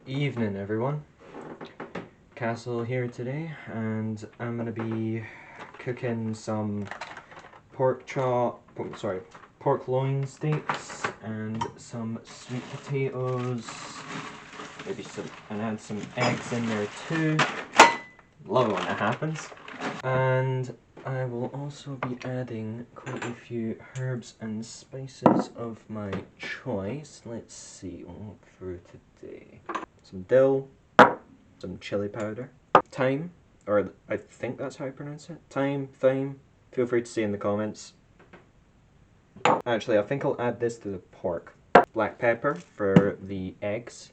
Evening, everyone. Castle here today, and I'm gonna be cooking some pork loin steaks and some sweet potatoes. And add some eggs in there too. Love it when that happens. And I will also be adding quite a few herbs and spices of my choice. Let's see what we'll look through today. Some dill, some chili powder, thyme, or I think that's how I pronounce it. Thyme. Feel free to say in the comments. Actually, I think I'll add this to the pork. Black pepper for the eggs.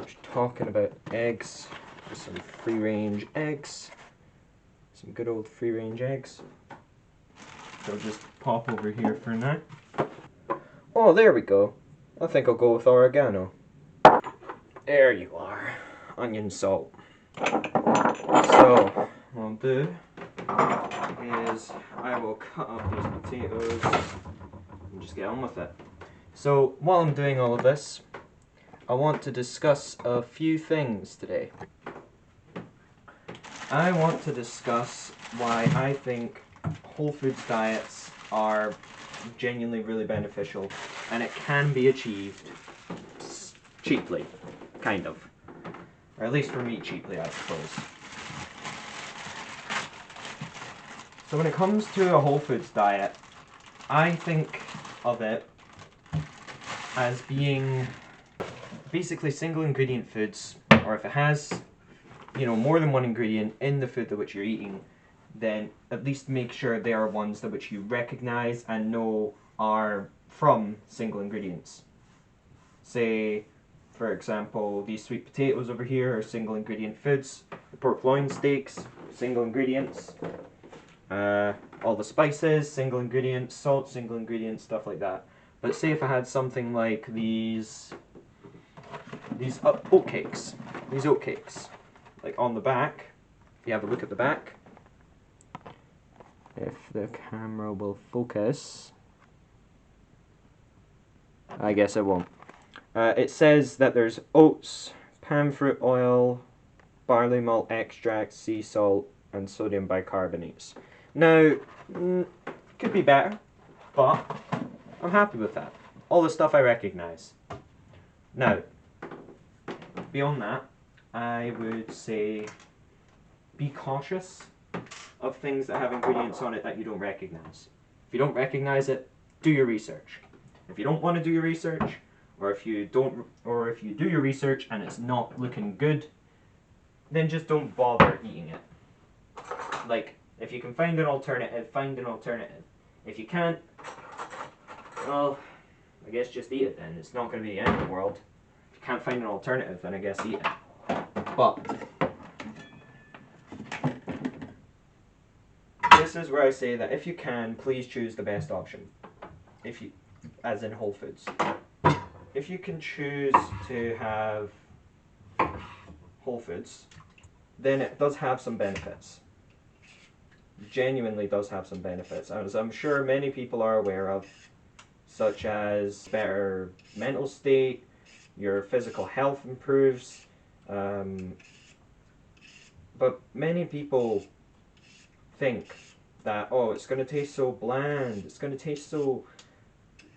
Just talking about eggs. Just some free-range eggs. Some good old free-range eggs. So I'll just pop over here for now. Oh, there we go. I think I'll go with oregano. There you are. Onion salt. So, what I'll do is I will cut up these potatoes and just get on with it. So, while I'm doing all of this, I want to discuss a few things today. I want to discuss why I think whole foods diets are genuinely really beneficial, and it can be achieved cheaply, kind of. Or at least for me, cheaply, I suppose. So when it comes to a whole foods diet, I think of it as being basically single ingredient foods, or if it has, more than one ingredient in the food that which you're eating, then at least make sure they are ones that which you recognize and know are from single ingredients. Say, for example, these sweet potatoes over here are single ingredient foods. The pork loin steaks, single ingredients. All the spices, single ingredients. Salt, single ingredients, stuff like that. But say if I had something like these oat cakes. These oat cakes. Like on the back, if you have a look at the back, if the camera will focus, I guess it won't. It says that there's oats, palm fruit oil, barley malt extract, sea salt, and sodium bicarbonates. Now, could be better, but I'm happy with that. All the stuff I recognize. Now, beyond that, I would say be cautious of things that have ingredients on it that you don't recognize. If you don't recognize it, do your research. If you don't want to do your research, or if you do your research and it's not looking good, then just don't bother eating it. Like, if you can find an alternative, find an alternative. If you can't, well, I guess just eat it then. It's not going to be the end of the world. If you can't find an alternative, then I guess eat it. But this is where I say that if you can, please choose the best option. As in whole foods. If you can choose to have whole foods, then it does have some benefits. Genuinely does have some benefits, as I'm sure many people are aware of, such as better mental state, your physical health improves, but many people think that, oh, it's going to taste so bland, it's going to taste so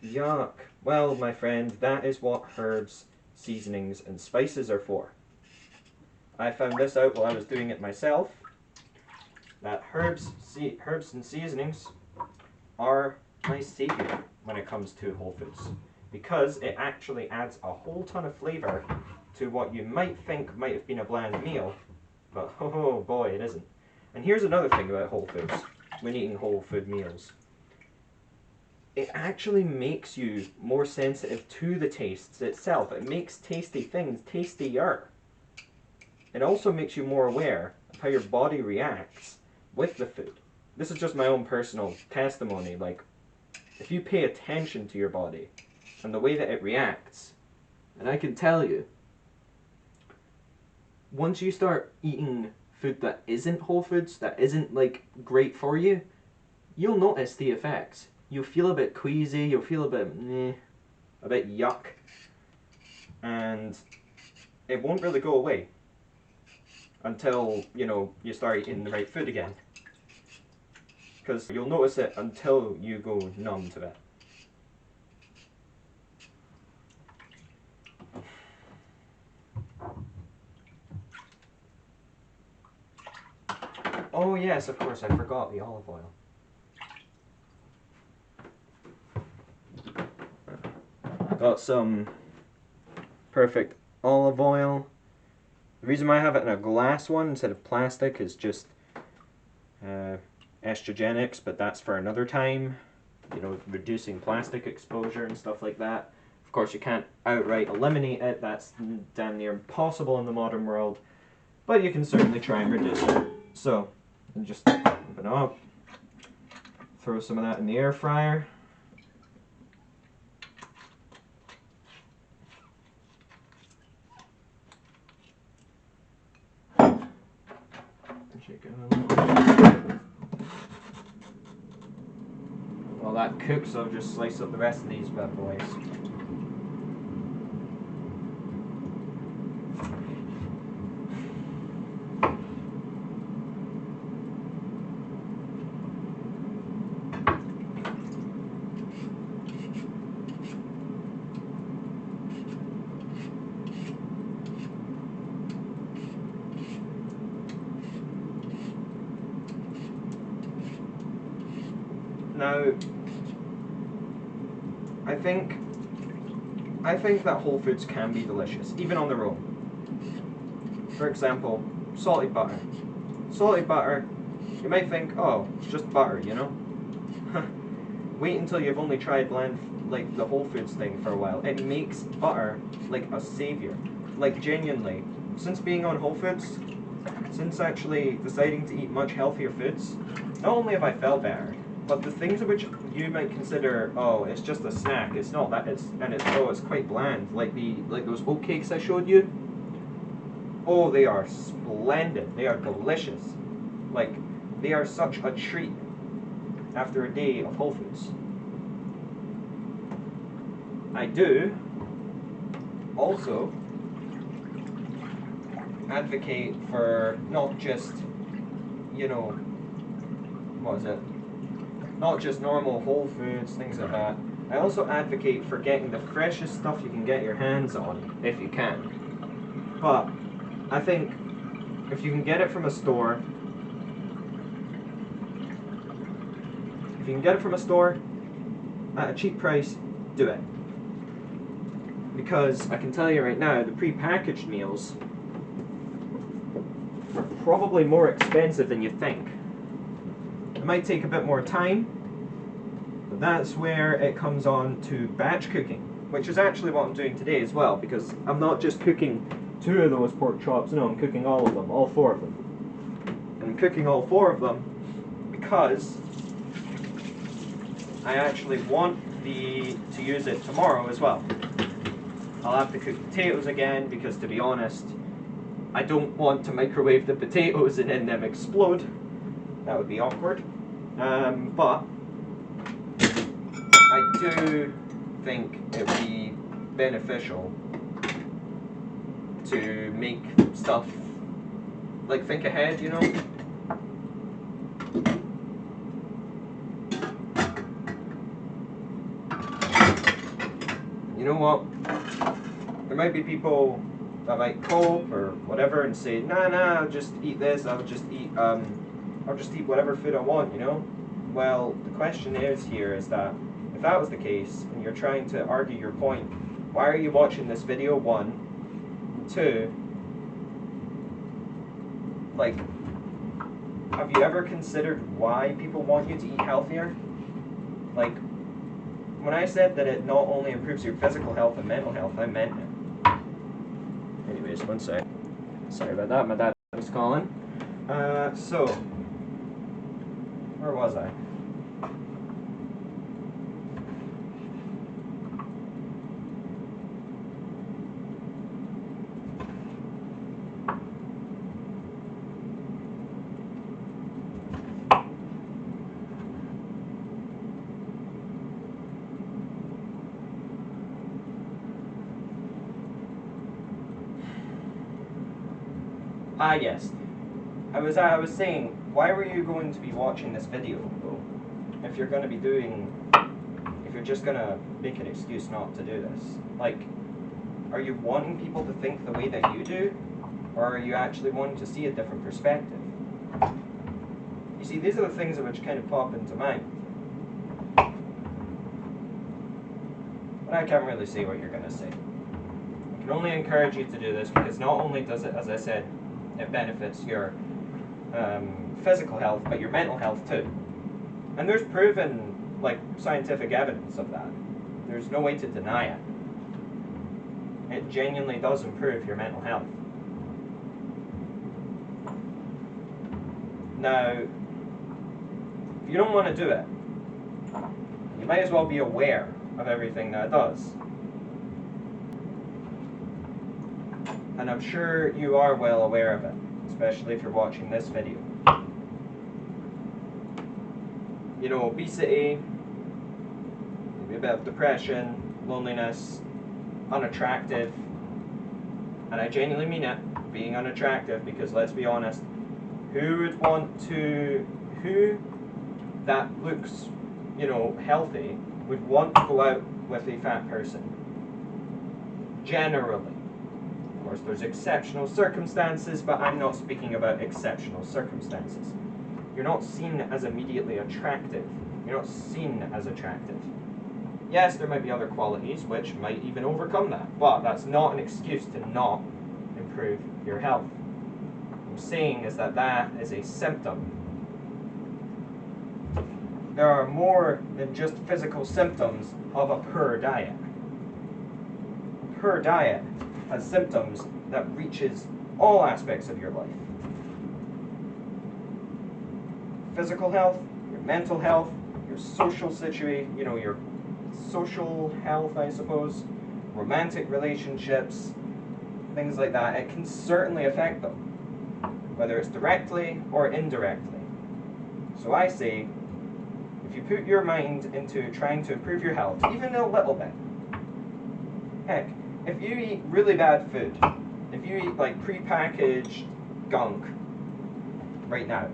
yuck. Well, my friend, that is what herbs, seasonings, and spices are for. I found this out while I was doing it myself, that herbs and seasonings are my savior when it comes to whole foods, because it actually adds a whole ton of flavor to what you might think might have been a bland meal, but oh boy, it isn't. And here's another thing about whole foods when eating whole food meals. It actually makes you more sensitive to the tastes itself. It makes tasty things tastier. It also makes you more aware of how your body reacts with the food. This is just my own personal testimony. Like, if you pay attention to your body and the way that it reacts, and I can tell you, once you start eating food that isn't whole foods, that isn't like great for you, you'll notice the effects. You'll feel a bit queasy, you'll feel a bit yuck, and it won't really go away until, you know, you start eating the right food again. Because you'll notice it until you go numb to it. Oh yes, of course, I forgot the olive oil. Got some perfect olive oil. The reason why I have it in a glass one instead of plastic is just estrogenics, but that's for another time. You know, reducing plastic exposure and stuff like that. Of course, you can't outright eliminate it. That's damn near impossible in the modern world. But you can certainly try and reduce it. So, just open up. Throw some of that in the air fryer. Shake it a little. While that cooks, I'll just slice up the rest of these bad boys. Now, I think that whole foods can be delicious, even on their own. For example, salted butter. Salted butter, you might think, oh, it's just butter, you know? Wait until you've only tried like the whole foods thing for a while. It makes butter like a savior. Like genuinely, since being on whole foods, since actually deciding to eat much healthier foods, not only have I felt better, but the things which you might consider, oh, it's just a snack, it's not that, it's quite bland, like those oatcakes I showed you. Oh, they are splendid. They are delicious. Like, they are such a treat after a day of whole foods. I do also advocate for not just, you know, what is it? Not just normal whole foods, things like that. I also advocate for getting the freshest stuff you can get your hands on, if you can. But I think if you can get it from a store, at a cheap price, do it. Because I can tell you right now, the pre-packaged meals are probably more expensive than you think. It might take a bit more time, but that's where it comes on to batch cooking, which is actually what I'm doing today as well, because I'm not just cooking 2 of those pork chops, no, I'm cooking all of them, all 4 of them. And I'm cooking all 4 of them because I actually want to use it tomorrow as well. I'll have to cook potatoes again because, to be honest, I don't want to microwave the potatoes and then them explode. That would be awkward. But I do think it would be beneficial to make stuff, like, think ahead, you know? You know what? There might be people that might cope or whatever and say, nah, I'll just eat this, I'll just eat whatever food I want, you know? Well, the question is that if that was the case and you're trying to argue your point, why are you watching this video? 1, 2, like, have you ever considered why people want you to eat healthier? Like, when I said that it not only improves your physical health and mental health, I meant it. Anyways, one sec. Sorry about that, my dad was calling. So, where was I? Ah, yes. I was saying, why were you going to be watching this video, though? If you're going to be doing... If you're just going to make an excuse not to do this. Like, are you wanting people to think the way that you do? Or are you actually wanting to see a different perspective? You see, these are the things which kind of pop into mind. But I can't really say what you're going to say. I can only encourage you to do this because not only does it, as I said, it benefits your physical health, but your mental health too. And there's proven, like, scientific evidence of that. There's no way to deny it. It genuinely does improve your mental health. Now, if you don't want to do it, you might as well be aware of everything that it does. And I'm sure you are well aware of it, especially if you're watching this video. You know, obesity, maybe a bit of depression, loneliness, unattractive, and I genuinely mean it, being unattractive, because let's be honest, who that looks, you know, healthy would want to go out with a fat person? Generally. Of course, there's exceptional circumstances, but I'm not speaking about exceptional circumstances. You're not seen as immediately attractive. You're not seen as attractive. Yes, there might be other qualities which might even overcome that, but that's not an excuse to not improve your health. What I'm saying is that that is a symptom. There are more than just physical symptoms of a poor diet. A poor diet has symptoms that reaches all aspects of your life. Physical health, your mental health, your social situation, you know, your social health, I suppose, romantic relationships, things like that. It can certainly affect them, whether it's directly or indirectly. So I say, if you put your mind into trying to improve your health, even a little bit, heck, if you eat really bad food, if you eat like pre-packaged gunk right now,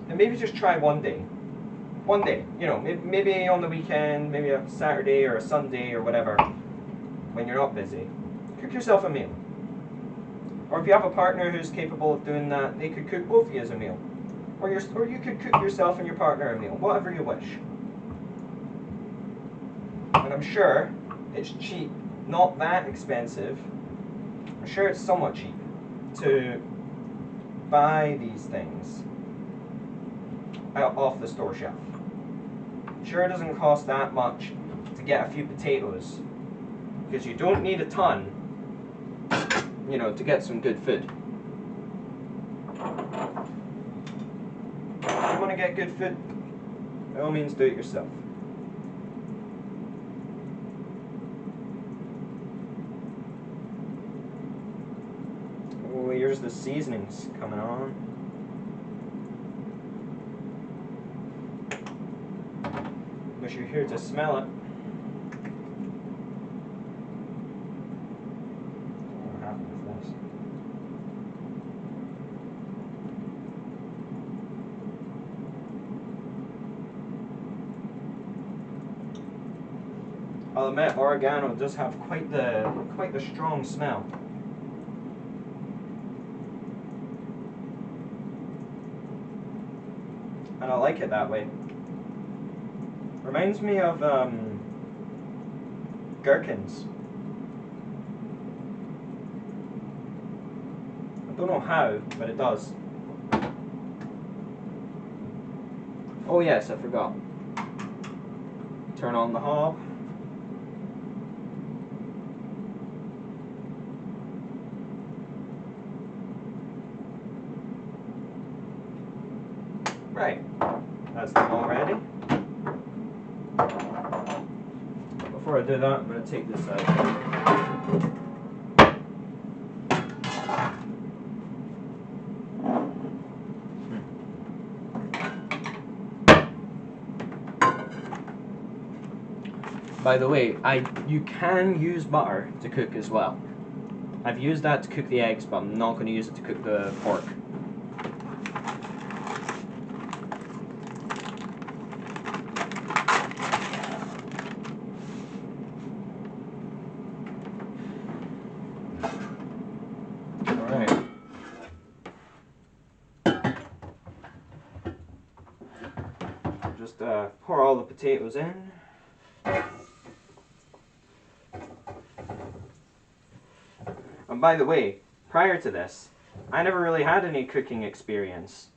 then maybe just try one day. One day, you know, maybe on the weekend, maybe a Saturday or a Sunday or whatever, when you're not busy, cook yourself a meal. Or if you have a partner who's capable of doing that, they could cook both of you as a meal. Or you could cook yourself and your partner a meal, whatever you wish. And I'm sure it's cheap, not that expensive. I'm sure it's somewhat cheap to buy these things out off the store shelf. Sure, it doesn't cost that much to get a few potatoes, because you don't need a ton, you know, to get some good food. If you want to get good food, by all means do it yourself. Oh, here's the seasonings coming on. Wish you're here to smell it. What happened with this? I'll admit, oregano does have quite the strong smell. And I like it that way. Reminds me of gherkins. I don't know how, but it does. Oh yes, I forgot. Turn on the hob. Right, that's them all ready. Before I do that, I'm going to take this out. By the way, you can use butter to cook as well. I've used that to cook the eggs, but I'm not going to use it to cook the pork. Alright. Just pour all the potatoes in. And by the way, prior to this, I never really had any cooking experience.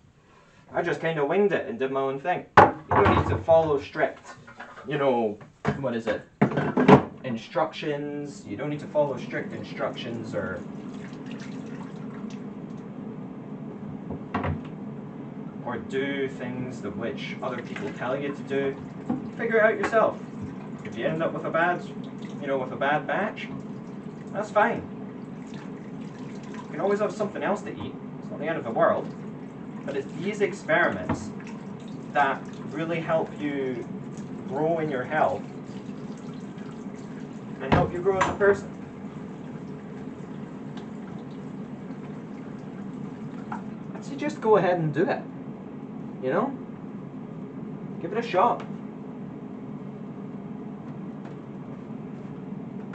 I just kind of winged it and did my own thing. You don't need to follow strict, what is it? Instructions. You don't need to follow strict instructions or do things that which other people tell you to do. Figure it out yourself. If you end up with a bad, with a bad batch, that's fine. You can always have something else to eat. It's not the end of the world. But it's these experiments that really help you grow in your health and help you grow as a person. So just go ahead and do it. Give it a shot.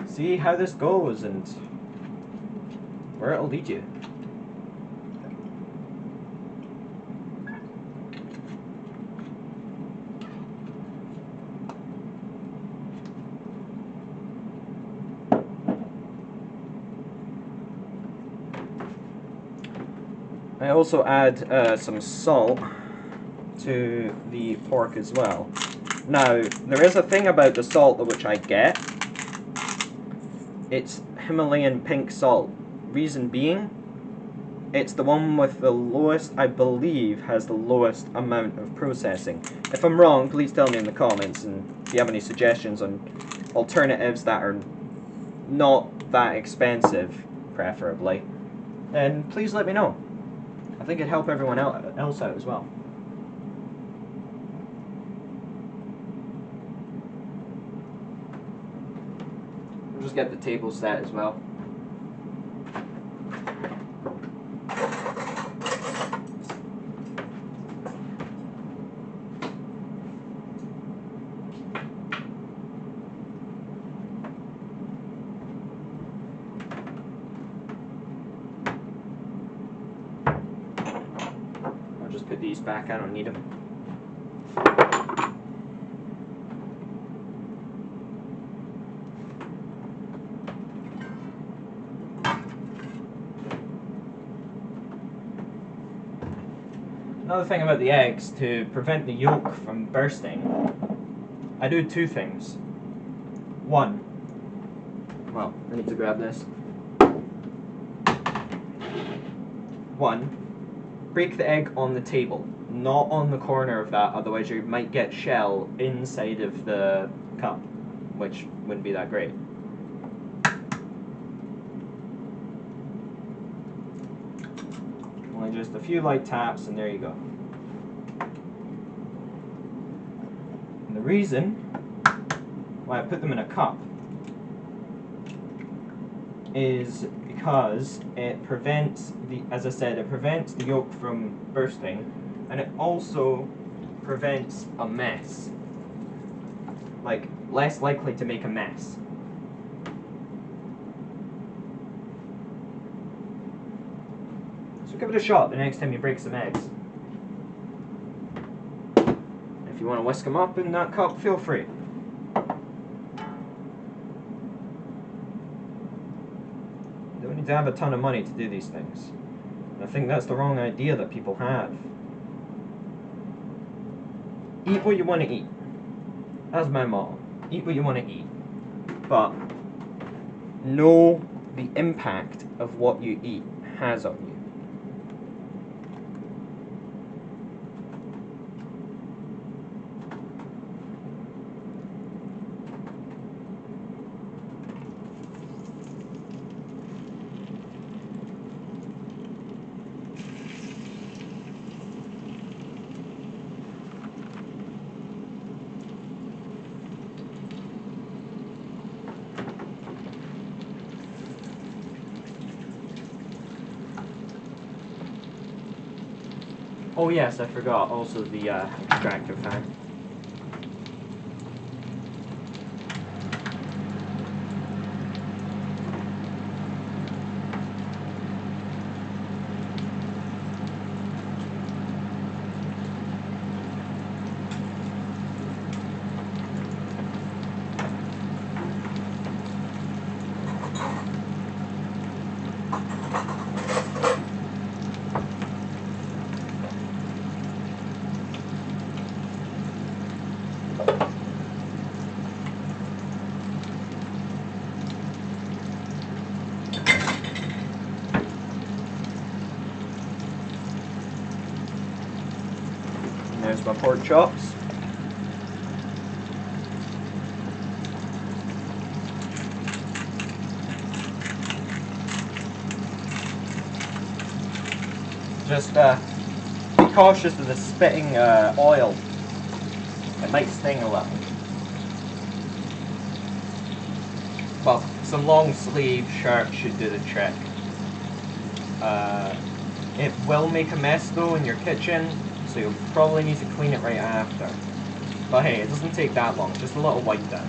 See how this goes and where it'll lead you. I also add some salt to the pork as well. Now, there is a thing about the salt which I get. It's Himalayan pink salt. Reason being, it's the one with the lowest, I believe, has the lowest amount of processing. If I'm wrong, please tell me in the comments, and if you have any suggestions on alternatives that are not that expensive, preferably, then please let me know. I think it'd help everyone else out as well. We'll just get the table set as well. Just put these back, I don't need them. Another thing about the eggs, to prevent the yolk from bursting, I do two things. One, well, I need to grab this. One, break the egg on the table, not on the corner of that, otherwise you might get shell inside of the cup, which wouldn't be that great. Only just a few light taps and there you go. And the reason why I put them in a cup is because it prevents as I said, it prevents the yolk from bursting, and it also prevents a mess. Like, less likely to make a mess. So give it a shot the next time you break some eggs. If you want to whisk them up in that cup, feel free. You don't need to have a ton of money to do these things. And I think that's the wrong idea that people have. Eat what you want to eat. That's my motto. Eat what you want to eat. But know the impact of what you eat has on you. Oh yes, I forgot. Also the extractor fan. There's my pork chops. Just be cautious of the spitting oil. It might sting a little. Well, some long sleeve shirt should do the trick. It will make a mess though in your kitchen, so you'll probably need to clean it right after. But hey, it doesn't take that long, just a little wipe down.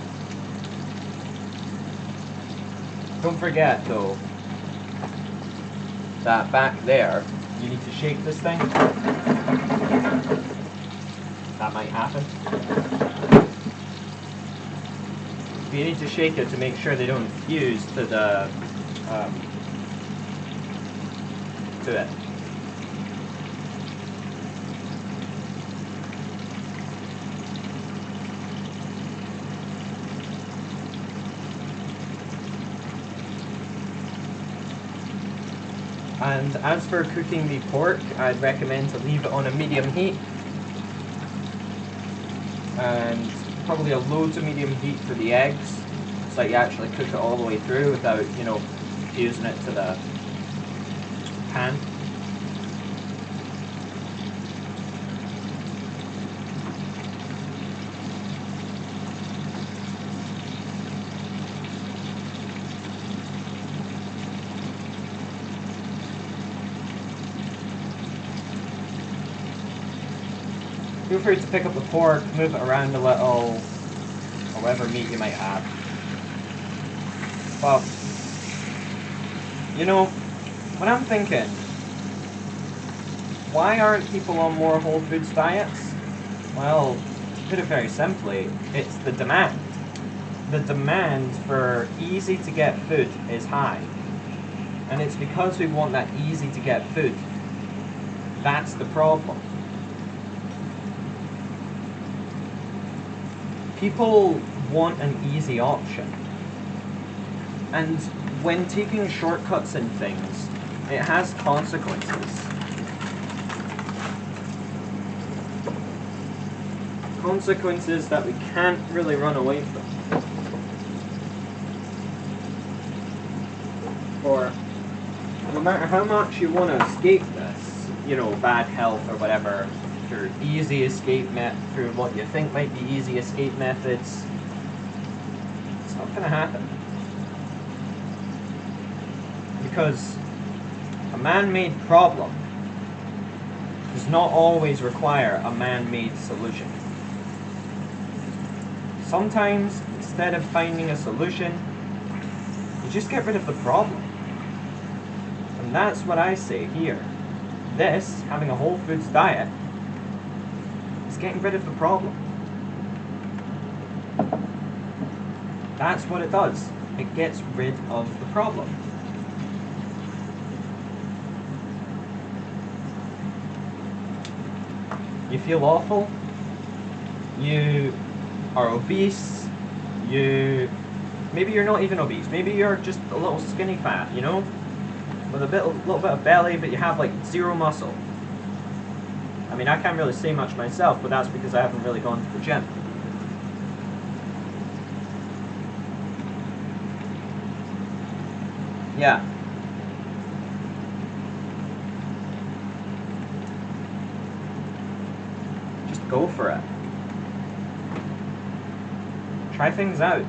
Don't forget though, that back there, you need to shake this thing. That might happen. You need to shake it to make sure they don't fuse to the to it. And as for cooking the pork, I'd recommend to leave it on a medium heat. And probably a low to medium heat for the eggs, so that you actually cook it all the way through without, you know, fusing it to the pan. Feel free to pick up the pork, move it around a little, or whatever meat you might have. But, you know, when I'm thinking, why aren't people on more whole foods diets? Well, to put it very simply, it's the demand. The demand for easy to get food is high. And it's because we want that easy to get food. That's the problem. People want an easy option. And when taking shortcuts in things, it has consequences. Consequences that we can't really run away from. Or no matter how much you want to escape this, you know, bad health or whatever, through easy escape through what you think might be easy escape methods, it's not going to happen. Because a man-made problem does not always require a man-made solution. Sometimes, instead of finding a solution, you just get rid of the problem. And that's what I say here. This, having a whole foods diet, is getting rid of the problem. That's what it does. It gets rid of the problem. You feel awful, you are obese, maybe you're not even obese, maybe you're just a little skinny fat, you know, with a little bit of belly, but you have like zero muscle. I mean, I can't really say much myself, but that's because I haven't really gone to the gym. Yeah. Just go for it. Try things out.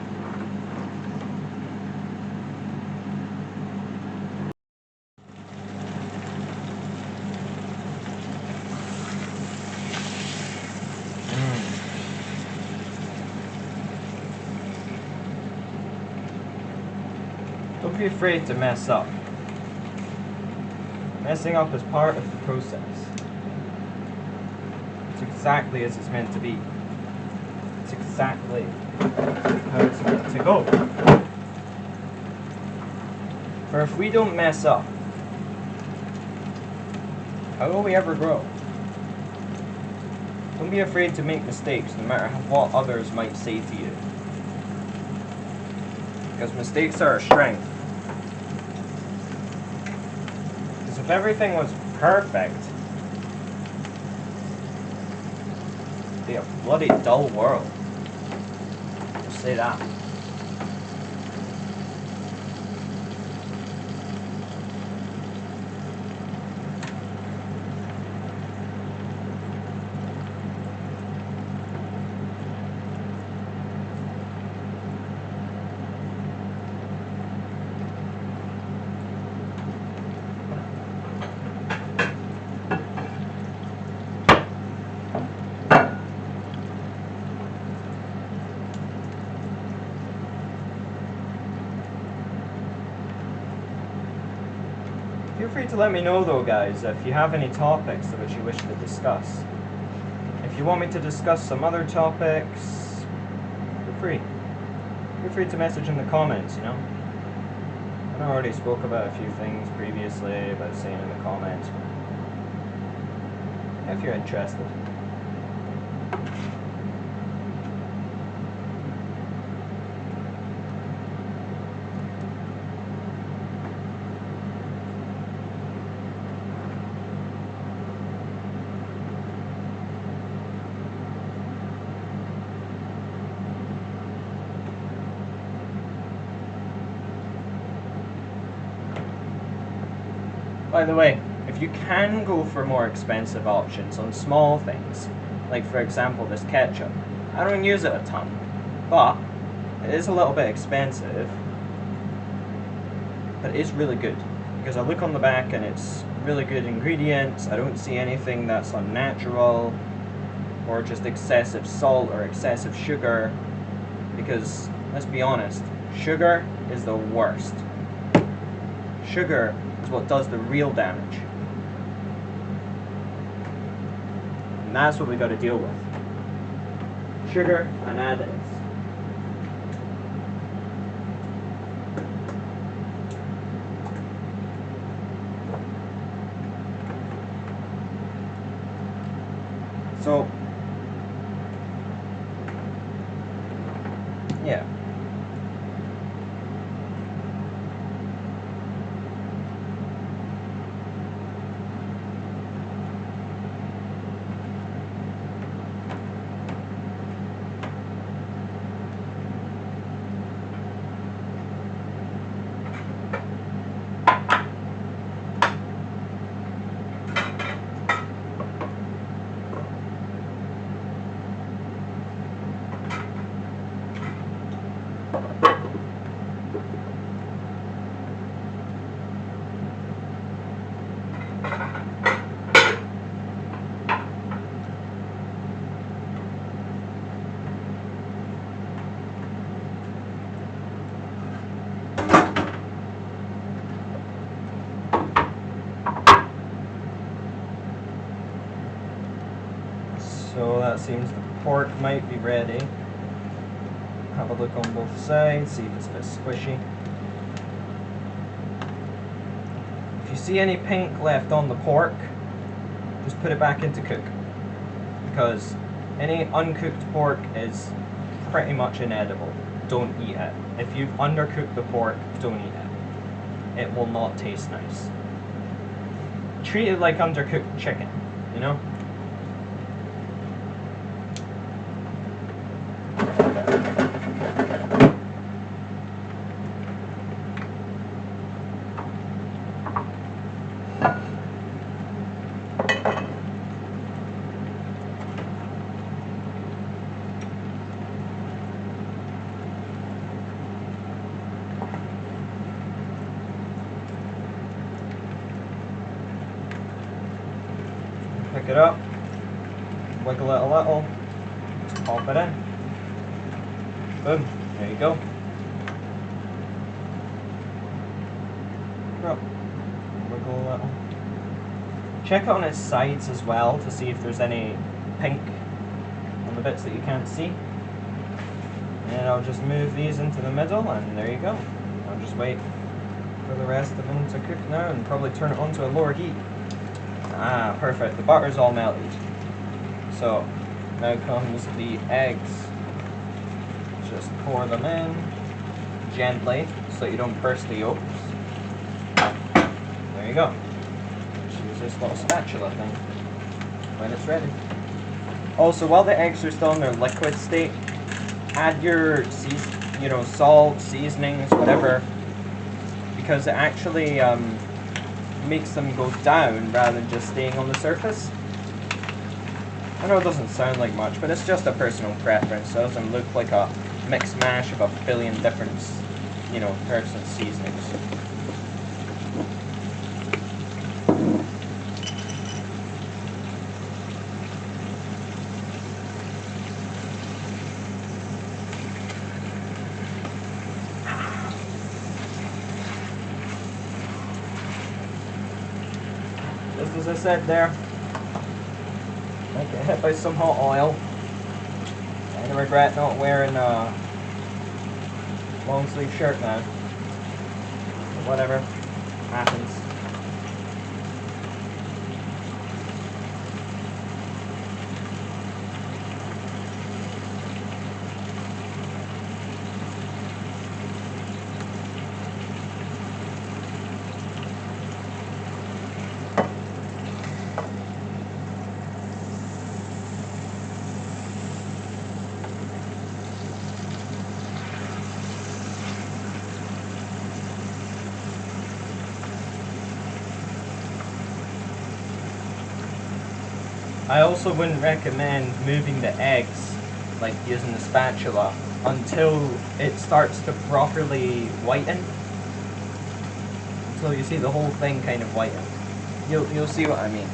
Don't be afraid to mess up. Messing up is part of the process. It's exactly as it's meant to be. It's exactly how it's meant to go. For if we don't mess up, how will we ever grow? Don't be afraid to make mistakes, no matter what others might say to you. Because mistakes are a strength. Because if everything was perfect, it'd be a bloody dull world. I'll say that. Feel free to let me know though, guys, if you have any topics which you wish to discuss. If you want me to discuss some other topics, feel free. Feel free to message in the comments, you know. I already spoke about a few things previously about saying in the comments, but if you're interested. By the way, if you can go for more expensive options on small things, like for example this ketchup, I don't use it a ton, but it is a little bit expensive, but it is really good, because I look on the back and it's really good ingredients. I don't see anything that's unnatural, or just excessive salt or excessive sugar, because let's be honest, sugar is the worst. Sugar is what does the real damage. And that's what we got to deal with. Sugar and additives. So, yeah. So that seems the pork might be ready. Have a look on both sides, see if it's a bit squishy. If you see any pink left on the pork, just put it back into cook. Because any uncooked pork is pretty much inedible. Don't eat it. If you've undercooked the pork, don't eat it. It will not taste nice. Treat it like undercooked chicken, you know? Pick it up, wiggle it a little, pop it in. Boom, there you go. Well, wiggle a little. Check it on its sides as well to see if there's any pink on the bits that you can't see. And I'll just move these into the middle, and there you go. I'll just wait for the rest of them to cook now and probably turn it on to a lower heat. Ah, perfect. The butter's all melted. So, now comes the eggs. Just pour them in gently so you don't burst the yolks. There you go. Just use this little spatula thing when it's ready. Also, while the eggs are still in their liquid state, add your salt, seasonings, whatever, because it actually makes them go down rather than just staying on the surface. I know it doesn't sound like much, but it's just a personal preference. It doesn't look like a mixed mash of a billion different, herbs and seasonings. Just as I said there, I get hit by some hot oil. I regret not wearing a long sleeve shirt now. But whatever, happens. I also wouldn't recommend moving the eggs, like using the spatula, until it starts to properly whiten. So you see the whole thing kind of whiten. You'll see what I mean.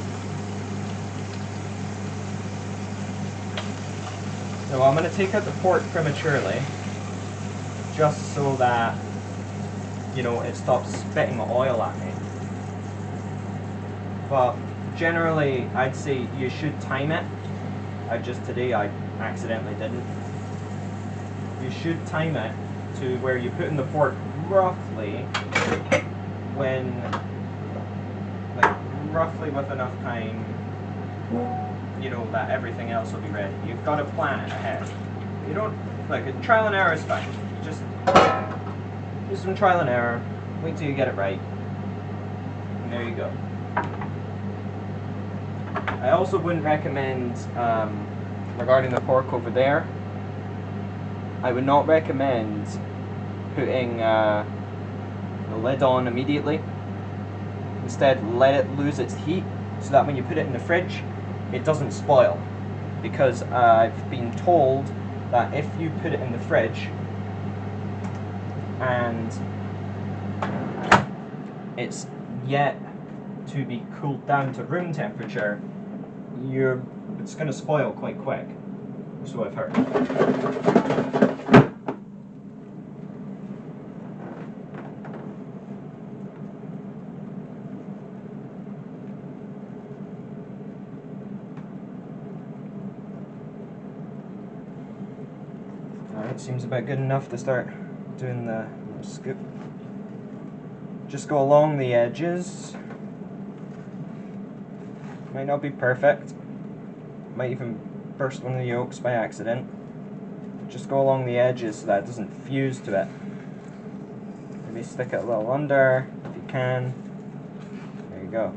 So I'm going to take out the pork prematurely, just so that, it stops spitting oil at me. But generally, I'd say you should time it. Today I accidentally didn't. You should time it to where you put in the pork roughly roughly with enough time, that everything else will be ready. You've got to plan it ahead. You don't, trial and error is fine. Just do some trial and error, wait till you get it right, and there you go. I also wouldn't recommend, regarding the pork over there, I would not recommend putting the lid on immediately. Instead, let it lose its heat so that when you put it in the fridge, it doesn't spoil. Because I've been told that if you put it in the fridge and it's yet to be cooled down to room temperature, it's going to spoil quite quick. So I've heard. Alright, seems about good enough to start doing the scoop. Just go along the edges. Might not be perfect. Might even burst one of the yolks by accident. Just go along the edges so that it doesn't fuse to it. Maybe stick it a little under if you can. There you go.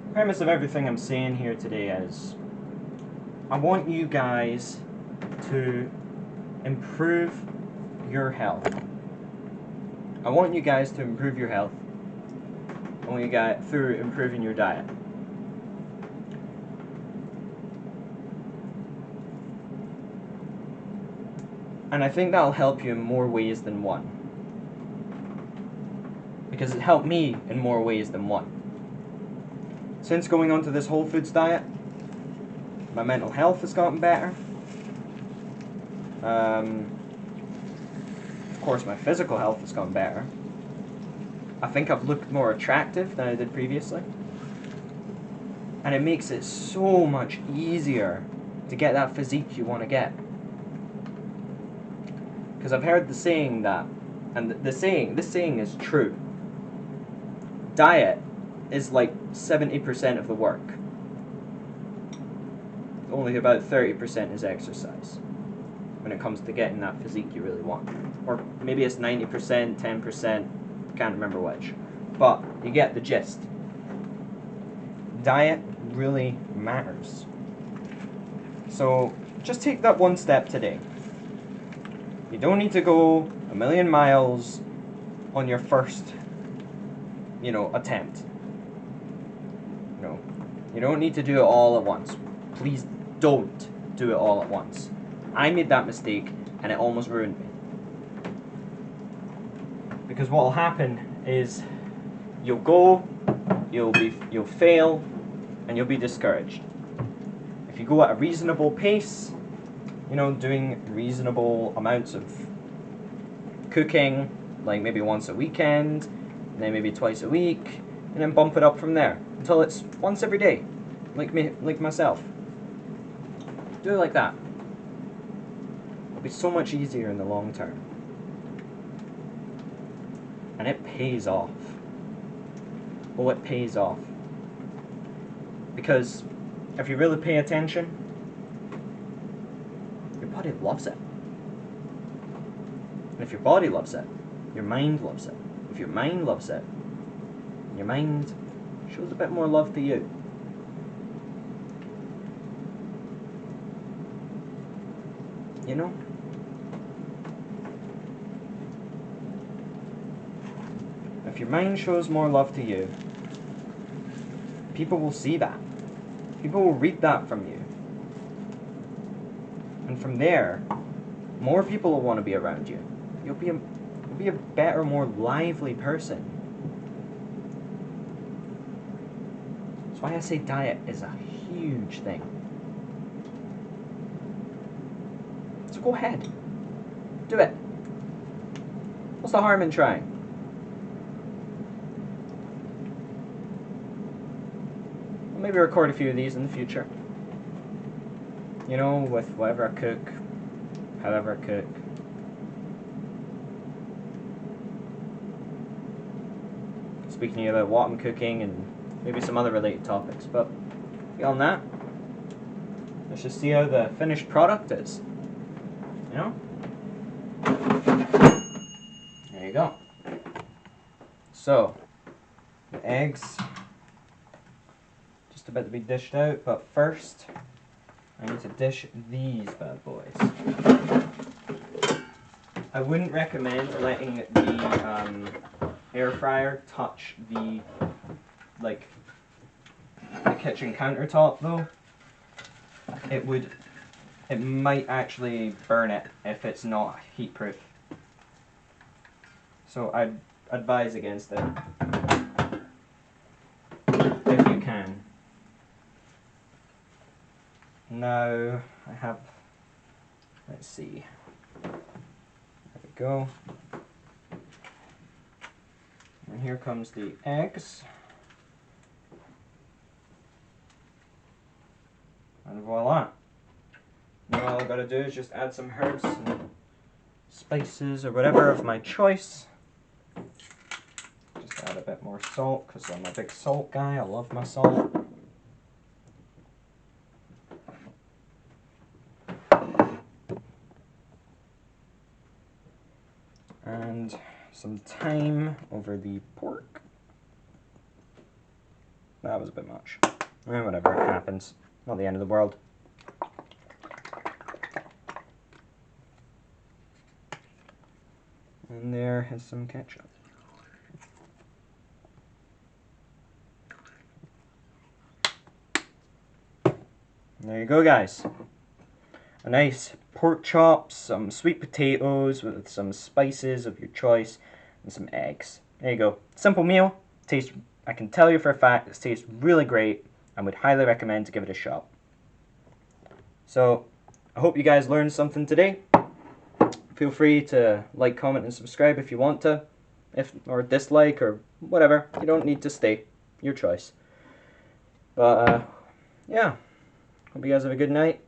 The premise of everything I'm saying here today is I want you guys to improve your health. I want you guys to improve your health. I want you guys through improving your diet. And I think that'll help you in more ways than one. Because it helped me in more ways than one. Since going onto this whole foods diet, my mental health has gotten better. Of course, my physical health has gotten better. I think I've looked more attractive than I did previously. And it makes it so much easier to get that physique you want to get. Because I've heard the saying that, and this saying is true. Diet is like 70% of the work. Only about 30% is exercise when it comes to getting that physique you really want. Or maybe it's 90%, 10%, can't remember which. But you get the gist. Diet really matters. So just take that one step today. You don't need to go a million miles on your first, attempt. You don't need to do it all at once. Please don't do it all at once. I made that mistake and it almost ruined me. Because what will happen is you'll go, you'll fail, and you'll be discouraged. If you go at a reasonable pace, doing reasonable amounts of cooking, like maybe once a weekend, and then maybe twice a week, and then bump it up from there until it's once every day, like myself. Do it like that. It'll be so much easier in the long term. And it pays off. Oh, it pays off. Because if you really pay attention, your body loves it. And if your body loves it, your mind loves it. If your mind loves it, your mind shows a bit more love to you. If your mind shows more love to you, people will see that. People will read that from you. And from there, more people will want to be around you. You'll be a better, more lively person. That's why I say diet is a huge thing. So go ahead. Do it. What's the harm in trying? I'll maybe record a few of these in the future. With whatever I cook, however I cook. Speaking to you about what I'm cooking and maybe some other related topics, but beyond that, let's just see how the finished product is. There you go. So, the eggs, just about to be dished out, but first, I need to dish these bad boys. I wouldn't recommend letting the air fryer touch the kitchen countertop though. It might actually burn it if it's not heat proof. So I'd advise against it if you can. Now I have, let's see, there we go. And here comes the eggs. And voila. Now all I've got to do is just add some herbs and spices or whatever of my choice. Just add a bit more salt because I'm a big salt guy. I love my salt. And some thyme over the pork. That was a bit much. Whatever, it happens. Not the end of the world. And there is some ketchup. There you go, guys. a nice pork chop, some sweet potatoes with some spices of your choice, and some eggs. There you go. Simple meal. Tastes, I can tell you for a fact, it tastes really great and would highly recommend to give it a shot. So, I hope you guys learned something today. Feel free to like, comment, and subscribe if you want to, or dislike, or whatever. You don't need to stay. Your choice. But, yeah. Hope you guys have a good night,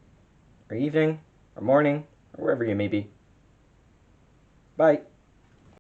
or evening, or morning, or wherever you may be. Bye.